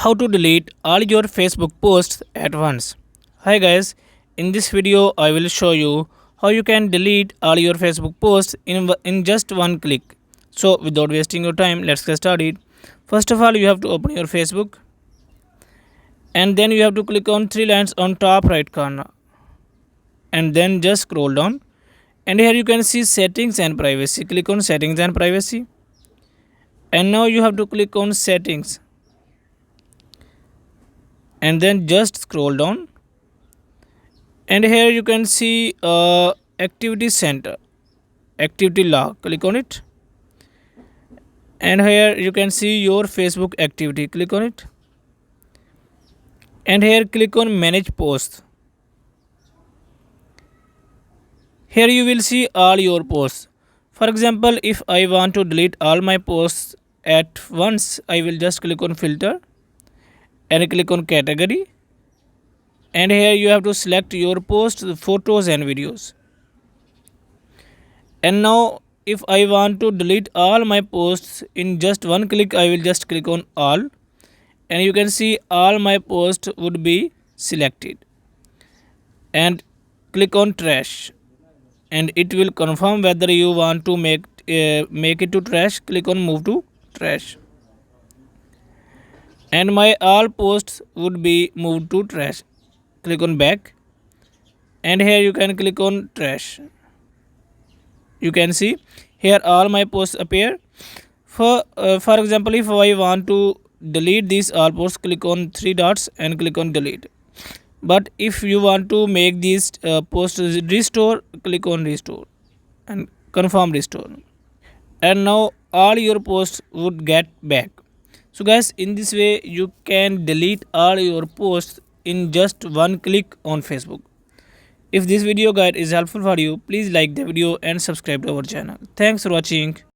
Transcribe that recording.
How to delete all your Facebook posts at once. Hi guys, in this video I will show you how you can delete all your Facebook posts in just one click. So without wasting your time, let's get started. First of all, you have to open your Facebook and then you have to click on three lines on top right corner and then just scroll down, and here you can see settings and privacy. Click on settings and privacy, and now you have to click on settings and then just scroll down, and here you can see activity center, activity log. Click on it, and here you can see your Facebook activity. Click on it, and here click on manage posts. Here you will see all your posts. For example, if I want to delete all my posts at once, I will just click on filter and click on category, and here you have to select your posts, photos and videos. And now if I want to delete all my posts in just one click, I will just click on all, and you can see all my posts would be selected, and click on trash, and it will confirm whether you want to make it to trash. Click on move to trash, and my all posts would be moved to trash. Click on back, and here you can click on trash. You can see here all my posts appear. For example, if I want to delete these all posts, click on three dots and click on delete. But if you want to make these posts restore, click on restore and confirm restore, and now all your posts would get back. So guys, in this way you can delete all your posts in just one click on Facebook. If this video guide is helpful for you, please like the video and subscribe to our channel. Thanks for watching.